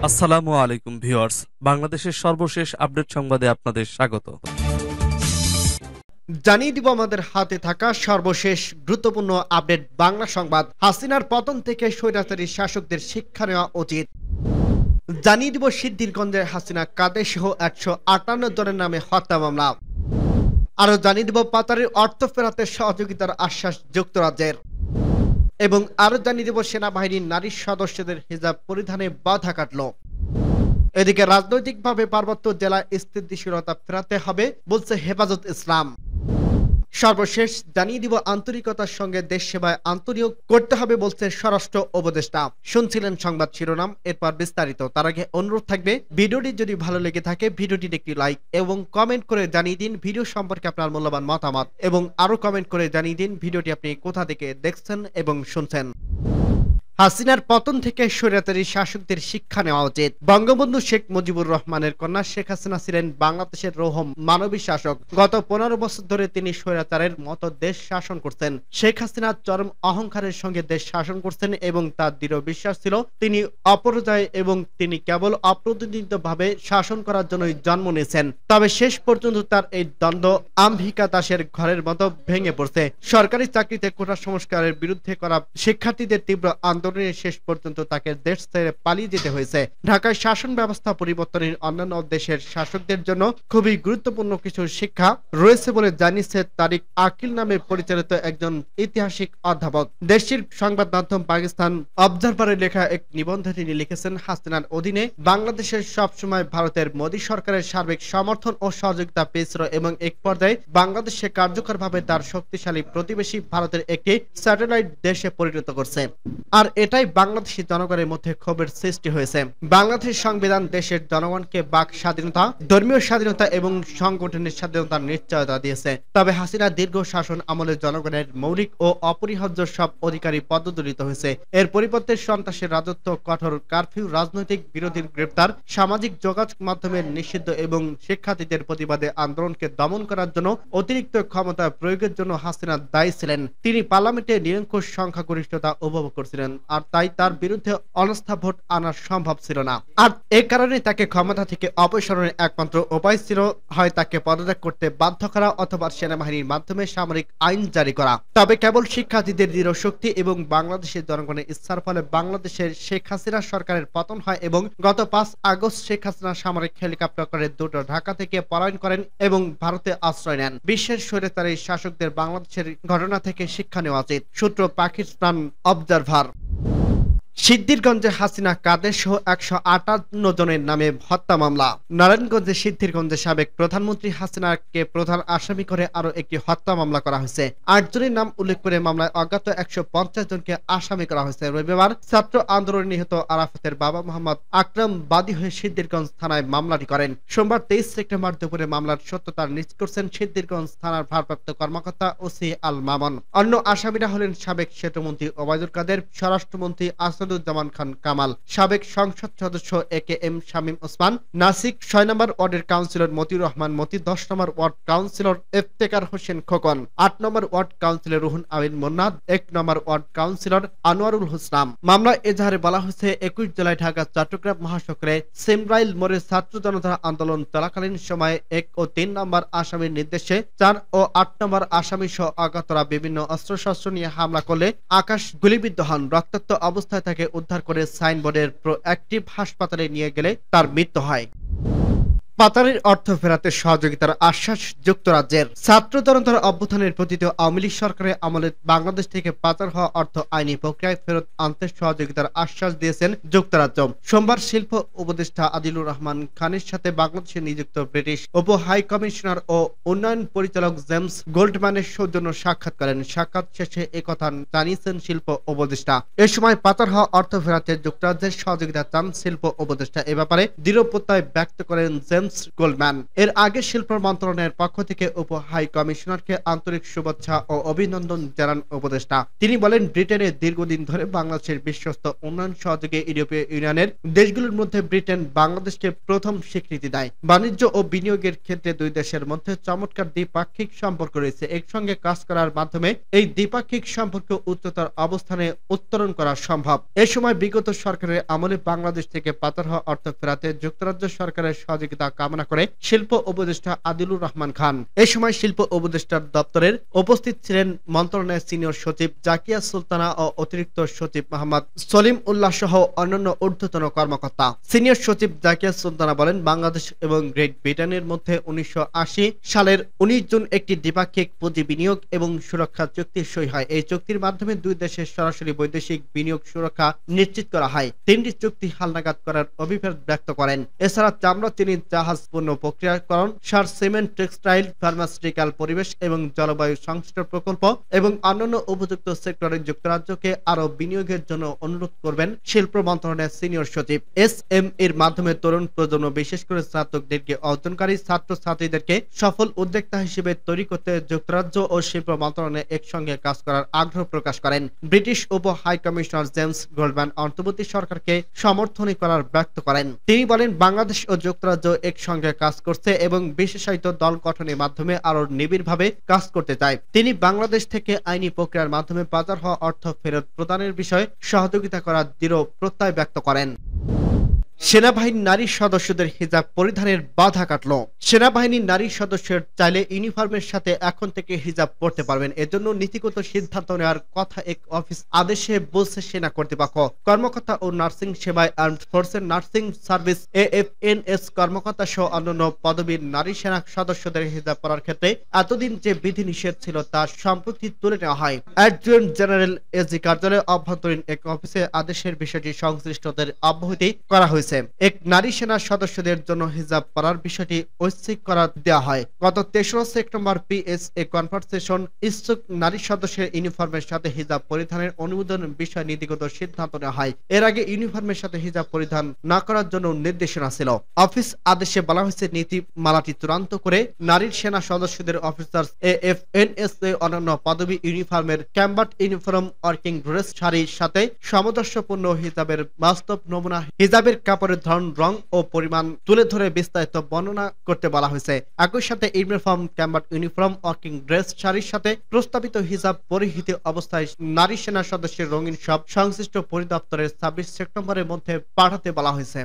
আসসালামু আলাইকুম ভিউয়ার্স, বাংলাদেশের সর্বশেষ আপডেট সংবাদে আপনাদের স্বাগত। জানিয়ে দিব আমাদের হাতে থাকা সর্বশেষ গুরুত্বপূর্ণ আপডেট বাংলা সংবাদ। হাসিনার পতন থেকে স্বৈরাচারী শাসকদের শিক্ষা নেওয়া উচিত। জানিয়ে দিব সিদ্ধিরগঞ্জে হাসিনা কাদের সহ 158 জনের নামে হত্যা মামলা। আরো জানিয়ে দিব পাতারের অর্থ ফেরাতে সহযোগিতার আশ্বাস যুক্তরাজ্যের। এবং আরো জানিয়ে দিব সেনাবাহিনীর নারী সদস্যদের হিজাব পরিধানে বাধা কাটল। এদিকে রাজনৈতিকভাবে পার্বত্য জেলায় স্থিতিশীলতা ফেরাতে হবে বলছে হেফাজত ইসলাম। সর্বশেষ জানিয়ে দিব আন্তরিকতার সঙ্গে দেশ সেবায় আন্তনিয়োগ করতে হবে বলছে স্বরাষ্ট্র উপদেষ্টা। শুনছিলেন সংবাদ শিরোনাম, এরপর বিস্তারিত। তার আগে অনুরোধ থাকবে, ভিডিওটি যদি ভালো লেগে থাকে ভিডিওটির একটি লাইক এবং কমেন্ট করে জানিয়ে দিন ভিডিও সম্পর্কে আপনার মূল্যবান মতামত, এবং আরো কমেন্ট করে জানিয়ে দিন ভিডিওটি আপনি কোথা থেকে দেখছেন এবং শুনছেন। হাসিনার পতন থেকে স্বৈরাচারী শাসকদের শিক্ষা নেওয়া উচিত। বঙ্গবন্ধু শেখ মুজিবুর রহমানের কন্যা শেখ হাসিনা ছিলেন বাংলাদেশের রোহম মানবী শাসক। গত 15 বছর ধরে তিনি স্বৈরাচারের মতো দেশ শাসন করছেন। শেখ হাসিনা চরম অহংকারের সঙ্গে দেশ শাসন করছেন এবং তার দৃঢ় বিশ্বাস ছিল তিনি অপরাজয় এবং তিনি কেবল অপ্রতিনিধিতভাবে শাসন করার জন্যই জন্ম নিয়েছেন। তবে শেষ পর্যন্ত তার এই দ্বন্দ্ব আম্বিকা দাসের ঘরের মতো ভেঙে পড়ছে। সরকারি চাকরিতে কোটা সংস্কারের বিরুদ্ধে করা শিক্ষার্থীদের তীব্র আন্দোলন শেষ পর্যন্ত তাকে দেশ ছেড়ে পালিয়ে যেতে হয়েছে। ঢাকায় শাসন ব্যবস্থা পরিবর্তনের অন্যান্য দেশের শাসকদের জন্য খুবই গুরুত্বপূর্ণ কিছু শিক্ষা রয়েছে বলে জানিয়েছে তারিক আকিল নামে পরিচালিত একজন ঐতিহাসিক অধ্যাপক। দেশটির সংবাদ মাধ্যম পাকিস্তান অবজারভারে লেখা এক নিবন্ধে তিনি লিখেছেন, হাসিনার অধীনে বাংলাদেশের সবসময় ভারতের মোদী সরকারের সার্বিক সমর্থন ও সহযোগিতা পেয়েছিল এবং এক পর্যায়ে বাংলাদেশে কার্যকরভাবে তার শক্তিশালী প্রতিবেশী ভারতের একটি স্যাটেলাইট দেশে পরিণত করছে। আর এটাই বাংলাদেশি জনগণের মধ্যে ক্ষোভের সৃষ্টি হয়েছে। বাংলাদেশের সংবিধান দেশের জনগণকে বাক স্বাধীনতা, ধর্মীয় স্বাধীনতা এবং সংগঠনের স্বাধীনতার নিশ্চয়তা দিয়েছে। তবে হাসিনার দীর্ঘ শাসন আমলে জনগণের মৌলিক ও অপরিহার্য সব অধিকারই পদদলিত হয়েছে। এর পরিবর্তে সন্ত্রাসের রাজত্ব, কঠোর কারফিউ, রাজনৈতিক বিরোধীর গ্রেপ্তার, সামাজিক যোগাযোগ মাধ্যমের নিষিদ্ধ এবং শিক্ষার্থীদের প্রতিবাদে আন্দোলনকে দমন করার জন্য অতিরিক্ত ক্ষমতা প্রয়োগের জন্য হাসিনা দায়ী ছিলেন। তিনি পার্লামেন্টে নিরঙ্কুশ সংখ্যাগরিষ্ঠতা উপভোগ করছিলেন, আর তাই তার বিরুদ্ধে অনাস্থা ভোট আনা সম্ভব ছিল না। আর এ কারণে তাকে ক্ষমতা থেকে অপসারণের একমাত্র উপায় ছিল হয় তাকে পদত্যাগ করতে বাধ্য করা অথবা সেনাবাহিনীর মাধ্যমে সামরিক আইন জারি করা। তবে কেবল শিক্ষার্থীদের দৃঢ় শক্তি এবং বাংলাদেশের জনগণের ইচ্ছার ফলে বাংলাদেশের শেখ হাসিনা সরকারের পতন হয় এবং গত 5 আগস্ট শেখ হাসিনা সামরিক হেলিকপ্টার করে দ্রুত ঢাকা থেকে পলায়ন করেন এবং ভারতে আশ্রয় নেন। বিশ্বের স্বৈরাচারী শাসকদের বাংলাদেশের ঘটনা থেকে শিক্ষা নেওয়া উচিত। সূত্র পাকিস্তান অবজারভার। সিদ্ধিরগঞ্জে হাসিনা কাদের সহ 158 জনের নামে হত্যা মামলা। নারায়ণগঞ্জে সিদ্ধিরগঞ্জে সাবেক প্রধানমন্ত্রী হাসিনাকে প্রধান আসামি করে আরো একটি হত্যা মামলা করা হয়েছে। 8 জনের নাম উল্লেখ করে মামলায় অজ্ঞাত 150 জনকে আসামি করা হয়েছে। রবিবার ছাত্র আন্দোলনে নিহত আরাফাতের বাবা মোহাম্মদ আকরাম বাদী হয়ে সিদ্ধিরগঞ্জ থানায় মামলাটি করেন। সোমবার 23 সেপ্টেম্বর দুপুরে মামলার সত্যতা নিশ্চিত করেছেন সিদ্ধিরগঞ্জ থানার ভারপ্রাপ্ত কর্মকর্তা ওসি আল মামুন। অন্য আসামিরা হলেন সাবেক সেতুমন্ত্রী ওবায়দুল কাদের, স্বরাষ্ট্রমন্ত্রী আসাদুজ্জামান খান কামাল, সাবেক সংসদ সদস্য একেএম শামীম ওসমান, নাসিক 6 নম্বর ওয়ার্ডের কাউন্সিলর মতিউর রহমান মতি, 10 নম্বর ওয়ার্ড কাউন্সিলর ইফতেখার হোসেন খোকন, 8 নম্বর ওয়ার্ড কাউন্সিলর রুহুন আমিন মোন্নাদ, 1 নম্বর ওয়ার্ড কাউন্সিলর আনোয়ারুল হোসনাম। মামলা এজাহারে বলা হয়েছে 21 জুলাই ঢাকা চট্টগ্রাম মহাসড়কে সিমরাইল মোড়ে ছাত্র জনতা আন্দোলন চলাকালীন সময়ে 1 ও 3 নম্বর আসামির নির্দেশে 4 ও 8 নম্বর আসামি সহ অজ্ঞাতরা বিভিন্ন অস্ত্রশস্ত্র নিয়ে হামলা করলে আকাশ গুলিবিদ্ধ হন। রক্তাক্ত অবস্থায় তাকে উদ্ধার করে সাইনবোর্ডের প্রোঅ্যাক্টিভ হাসপাতালে নিয়ে গেলে তার মৃত্যু হয়। পাতারের অর্থ ফেরাতে সহযোগিতার আশ্বাস যুক্তরাজ্যের। ছাত্র জনতার অভ্যুত্থানের প্রতিটি আওয়ামী লীগ সরকারের আমলে বাংলাদেশ থেকে পাচার হওয়া অর্থ আইনি প্রক্রিয়ায় ফেরত আনতে সহযোগিতার আশ্বাস দিয়েছেন যুক্তরাজ্য। সোমবার শিল্প উপদেষ্টা আদিলুর রহমান খানের সাথে বাংলাদেশে নিযুক্ত ব্রিটিশ উপ হাই কমিশনার ও উন্নয়ন পরিচালক জেমস গোল্ডম্যানের সৌজন্য সাক্ষাৎ করেন। সাক্ষাৎ শেষে একথা জানিয়েছেন শিল্প উপদেষ্টা। এ সময় পাচার হওয়া অর্থ ফেরাতে যুক্তরাজ্যের সহযোগিতা চান শিল্প উপদেষ্টা। এ ব্যাপারে দৃঢ় প্রত্যয় ব্যক্ত করেন জেমস জেমস গোল্ডম্যান। এর আগে শিল্প মন্ত্রণালয়ের পক্ষ থেকে উপ হাই কমিশনারকে আন্তরিক শুভেচ্ছা ও অভিনন্দন জানান উপদেষ্টা। তিনি বলেন, ব্রিটেনে দীর্ঘদিন ধরে বাংলাদেশের বিশ্বস্ত উন্নয়ন সহযোগী ইউরোপীয় ইউনিয়নের দেশগুলোর মধ্যে ব্রিটেন বাংলাদেশকে প্রথম স্বীকৃতি দেয়। বাণিজ্য ও বিনিয়োগের ক্ষেত্রে দুই দেশের মধ্যে চমৎকার দ্বিপাক্ষিক সম্পর্ক রয়েছে। একসঙ্গে কাজ করার মাধ্যমে এই দ্বিপাক্ষিক সম্পর্ক উচ্চতর অবস্থানে উত্তরণ করা সম্ভব। এ সময় বিগত সরকারের আমলে বাংলাদেশ থেকে পাচার হওয়া অর্থ ফেরাতে যুক্তরাজ্য সরকারের সহযোগিতা কামনা করে শিল্প উপদেষ্টা আদিলুর রহমান খান। এ সময় শিল্প উপদেষ্টার দপ্তরের উপস্থিত ছিলেন মন্ত্রণালয়ের সিনিয়র সচিব জাকিয়া সুলতানা ও অতিরিক্ত সচিব মোহাম্মদ সলিম উল্লাহ সহ অন্যান্য ঊর্ধ্বতন কর্মকর্তা। সিনিয়র সচিব জাকিয়া সুলতানা বলেন, বাংলাদেশ এবং গ্রেট ব্রিটেনের মধ্যে 1980 সালের 19 জুন একটি দ্বিপাক্ষিক পুঁজি বিনিয়োগ এবং সুরক্ষা চুক্তি সই হয়। এই চুক্তির মাধ্যমে দুই দেশের সরাসরি বৈদেশিক বিনিয়োগ সুরক্ষা নিশ্চিত করা হয়। তিনটি চুক্তি হালনাগাদ করার অভিপ্রায় ব্যক্ত করেন। এছাড়া চামড়া, চিনি, জাহাজ পণ্য প্রক্রিয়াকরণ, সার, সিমেন্ট, টেক্সটাইল, ফার্মাসিউটিক্যাল, পরিবেশ এবং জলবায়ু সংশ্লিষ্ট প্রকল্প এবং অন্যান্য উপযুক্ত সেক্টরে যুক্তরাজ্যকে আরও বিনিয়োগের জন্য অনুরোধ করবেন শিল্প মন্ত্রণালয়ের সিনিয়র সচিব। এসএম এর মাধ্যমে তরুণ প্রজন্ম, বিশেষ করে স্নাতক ডিগ্রি অর্জনকারী ছাত্রছাত্রীদেরকে সফল উদ্যোক্তা হিসেবে তৈরি করতে যুক্তরাজ্য ও শিল্প মন্ত্রণালয় একসঙ্গে কাজ করার আগ্রহ প্রকাশ করেন। ব্রিটিশ উপ হাই কমিশনার জেমস গোল্ডম্যান অন্তর্বর্তী সরকারকে সমর্থন করার ব্যক্ত করেন। তিনি বলেন, বাংলাদেশ ও যুক্তরাজ্য একসঙ্গে কাজ করছে এবং বিশেষায়িত দল গঠনের মাধ্যমে আরো নিবিড়ভাবে কাজ করতে চায়। তিনি বাংলাদেশ থেকে আইনি প্রক্রিয়ার মাধ্যমে পাচার হওয়া অর্থ ফেরত প্রদানের বিষয়ে সহযোগিতা করার দৃঢ় প্রত্যয় ব্যক্ত করেন। সেনাবাহিনীর নারী সদস্যদের হিজাব পরিধানের বাধা কাটল। সেনাবাহিনীর নারী সদস্যের চাইলে ইউনিফর্মের সাথে এখন থেকে হিজাব পরতে পারবেন। এজন্য নীতিগত সিদ্ধান্ত নেওয়ার কথা এক অফিস আদেশে বলছে সেনা কর্তৃপক্ষ। কর্মকর্তা ও নার্সিং সেবায় আর্মড ফোর্সের নার্সিং সার্ভিস AFNS কর্মকর্তা সহ অন্যান্য পদবীর নারী সেনা সদস্যদের হিজাব পরার ক্ষেত্রে এতদিন যে বিধিনিষেধ ছিল তা সম্প্রতি তুলে নেওয়া হয়। অ্যাডজুটেন্ট জেনারেল এসজি কার্যালয়ের অভ্যন্তরীণ এক অফিসে আদেশের বিষয়টি সংশ্লিষ্টদের অব্যাহতি করা হয়েছে। এক নারী সেনা সদস্যদের জন্য হিজাব পরার বিষয়টি ঐচ্ছিক করা দেওয়া হয়। গত ৩রা সেপ্টেম্বর PSA কনভারসেশন ইচ্ছুক নারী সদস্যের ইউনিফর্মের সাথে হিজাব পরিধানের অনুমোদন বিষয়ে নীতিগত সিদ্ধান্ত নেওয়া হয়। এর আগে ইউনিফর্মের সাথে হিজাব পরিধান না করার জন্য নির্দেশনা ছিল। অফিস আদেশে বলা হয়েছে, নীতিমালাটি চূড়ান্ত করে নারীর সেনা সদস্যদের অফিসার AFNS অন্যান্য পদবী ইউনিফর্মের ক্যাম্বাট ইউনিফর্ম, ওয়ার্কিং ড্রেস, শাড়ির সাথে সামঞ্জস্যপূর্ণ হিজাবের বাস্তব নমুনা, হিজাবের কাপড়ের ধরন, রং ও পরিমাণ তুলে ধরে বিস্তারিত বর্ণনা করতে বলা হয়েছে। একই সাথে ইউনিফর্ম, ক্যাম্বাট ইউনিফর্ম, ওয়ার্কিং ড্রেস, শাড়ির সাথে প্রস্তাবিত হিজাব পরিহিত অবস্থায় নারী সেনা সদস্যের রঙিন সব সংশ্লিষ্ট পরিদপ্তরের ২৬ সেপ্টেম্বরের মধ্যে পাঠাতে বলা হয়েছে।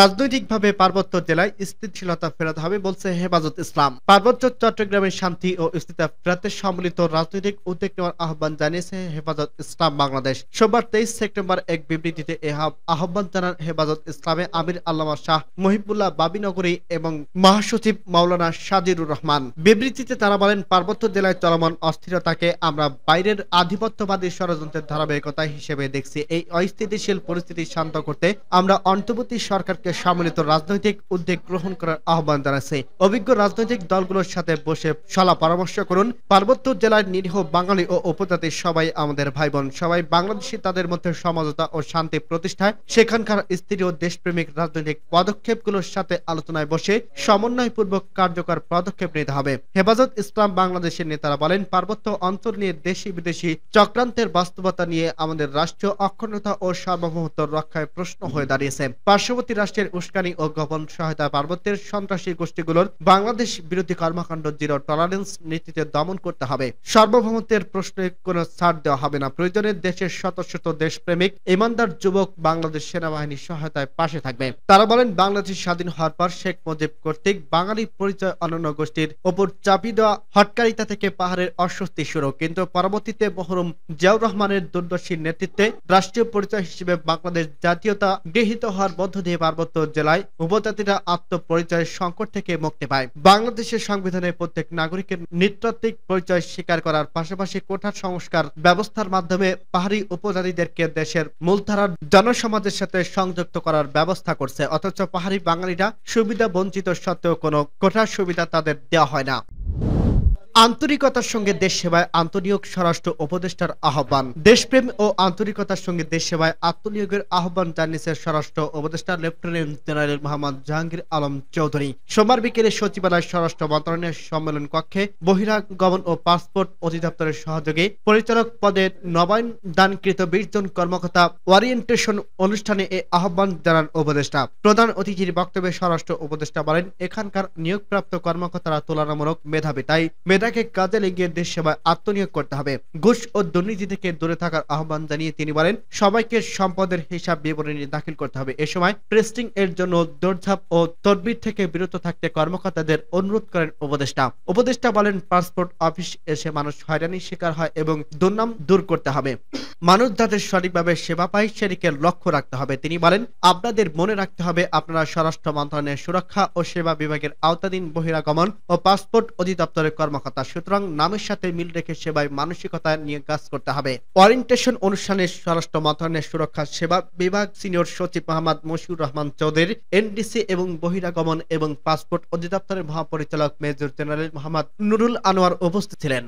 রাজনৈতিকভাবে পার্বত্য জেলায় স্থিতিশীলতা ফেরাতে হবে বলছে হেফাজত ইসলাম। পার্বত্য চট্টগ্রামের শান্তি ও স্থিরতা ফেরাতে সম্মিলিত রাজনৈতিক উদ্যোগ নেওয়ার আহ্বান জানিয়েছে হেফাজত ইসলাম বাংলাদেশ। সোমবার ২৩ সেপ্টেম্বর এক বিবৃতিতে এ আহ্বান জানান হেফাজত ইসলামের আমির আল্লামা শাহ মহিবুল্লাহ বাবিনগরী এবং মহাসচিব মাওলানা সাজিরুর রহমান। বিবৃতিতে তারা বলেন, পার্বত্য জেলায় চলমান অস্থিরতাকে আমরা বাইরের আধিপত্যবাদী ষড়যন্ত্রের ধারাবাহিকতা হিসেবে দেখছি। এই অস্থিতিশীল পরিস্থিতি শান্ত করতে আমরা অন্তর্বর্তী সরকার সম্মিলিত রাজনৈতিক উদ্যোগ গ্রহণ করার আহ্বান জানাচ্ছে। অভিজ্ঞ রাজনৈতিক দলগুলোর সাথে বসে সলা পরামর্শ করুন। পার্বত্য জেলার নিরীহ বাঙালি ও উপজাতির সবাই আমাদের ভাই বোন, সবাই বাংলাদেশি। তাদের মধ্যে সমঝোতা ও শান্তি প্রতিষ্ঠায় সেখানকার স্থির ও দেশপ্রেমিক রাজনৈতিক পদক্ষেপগুলোর সাথে আলোচনায় বসে সমন্বয়পূর্বক কার্যকর পদক্ষেপ নিতে হবে। হেফাজত ইসলাম বাংলাদেশের নেতারা বলেন, পার্বত্য অঞ্চল নিয়ে দেশি বিদেশি চক্রান্তের বাস্তবতা নিয়ে আমাদের রাষ্ট্রীয় অখণ্ডতা ও সার্বভৌমত্ব রক্ষায় প্রশ্ন হয়ে দাঁড়িয়েছে। পার্শ্ববর্তী রাষ্ট্রের উস্কানি ও গোপন সহায়তা পার্বত্যের সন্ত্রাসী গোষ্ঠীগুলোর বাংলাদেশ বিরোধী কর্মকাণ্ড জিরো টলারেন্স নীতিতে দমন করতে হবে। সার্বভৌমত্বের প্রশ্নে কোনো ছাড় দেওয়া হবে না। প্রয়োজনে দেশের শত শত দেশপ্রেমিক ইমানদার যুবক বাংলাদেশ সেনাবাহিনীর সহায়তায় পাশে থাকবে। তারা বলেন, বাংলাদেশ স্বাধীন হওয়ার পর শেখ মুজিব কর্তৃক বাঙালি পরিচয় অন্যান্য গোষ্ঠীর ওপর চাপিয়ে দেওয়া হটকারিতা থেকে পাহাড়ের অস্বস্তি শুরু, কিন্তু পরবর্তীতে মহরুম জিয়াউর রহমানের দূরদর্শী নেতৃত্বে রাষ্ট্রীয় পরিচয় হিসেবে বাংলাদেশ জাতীয়তা গৃহীত হওয়ার মধ্য দিয়ে পার্বত্য জেলায় উপজাতিরা আত্মপরিচয়ের সংকট থেকে মুক্তি পায়। বাংলাদেশের সংবিধানে প্রত্যেক নাগরিকের নৃতাত্ত্বিক পরিচয় স্বীকার করার পাশাপাশি কোঠার সংস্কার ব্যবস্থার মাধ্যমে পাহাড়ি উপজাতিদেরকে দেশের মূলধারার জনসমাজের সাথে সংযুক্ত করার ব্যবস্থা করছে। অথচ পাহাড়ি বাঙালিরা সুবিধা বঞ্চিত সত্ত্বেও কোনো কোঠার সুবিধা তাদের দেওয়া হয় না। আন্তরিকতার সঙ্গে দেশ সেবায় আত্মনিয়োগ স্বরাষ্ট্র উপদেষ্টার আহ্বান। দেশপ্রেম ও আন্তরিকতার সঙ্গে দেশ সেবায় আত্মনিয়োগের আহ্বান জানিয়েছে স্বরাষ্ট্র উপদেষ্টা লেফটেন্যান্ট জেনারেল মোহাম্মদ জাহাঙ্গীর আলম চৌধুরী। সোমবার বিকেলে সচিবালয় স্বরাষ্ট্র মন্ত্রণালয়ের সম্মেলন কক্ষে বহিরাগমন ও পাসপোর্ট অধিদপ্তরের সহযোগী পরিচালক পদে নবায়ন দানকৃত 20 জন কর্মকর্তা ওরিয়েন্টেশন অনুষ্ঠানে এ আহ্বান জানান উপদেষ্টা। প্রধান অতিথির বক্তব্যে স্বরাষ্ট্র উপদেষ্টা বলেন, এখানকার নিয়োগপ্রাপ্ত কর্মকর্তারা তুলনামূলক মেধাবী, তাই মেধাকে কাজে লাগিয়ে দেশ সেবায় আত্মনিয়োগ করতে হবে। ঘুষ ও দুর্নীতি থেকে দূরে থাকার আহ্বান জানিয়ে তিনি বলেন, সবাইকে সম্পদের হিসাব বিবরণী দাখিল করতে হবে। এ সময় টেস্টিং এর জন্য দৌড়ঝাঁপ ও তদবির থেকে বিরত থাকতে কর্মকর্তাদের অনুরোধ করেন উপদেষ্টা। উপদেষ্টা বলেন, পাসপোর্ট অফিস এসে মানুষ হয়রানির শিকার হয় এবং দুর্নাম দূর করতে হবে। মানুষ যাতে সঠিকভাবে সেবা পায় সেদিকে লক্ষ্য রাখতে হবে। তিনি বলেন, আপনাদের মনে রাখতে হবে আপনারা স্বরাষ্ট্র মন্ত্রণালয়ের সুরক্ষা ও সেবা বিভাগের আওতাধীন বহিরাগমন ও পাসপোর্ট অধিদপ্তরের কর্মকর্তা, সুতরাং নামের সাথে মিল রেখে সেবায় মানসিকতা নিয়ে কাজ করতে হবে। ওরিয়েন্টেশন অনুষ্ঠানে স্বরাষ্ট্র মন্ত্রণালয়ের সুরক্ষা সেবা বিভাগ সিনিয়র সচিব মোহাম্মদ মশিউর রহমান চৌধুরী, এনডিসি এবং বহিরাগমন এবং পাসপোর্ট অধিদপ্তরের মহাপরিচালক মেজর জেনারেল মোহাম্মদ নুরুল আনোয়ার উপস্থিত ছিলেন।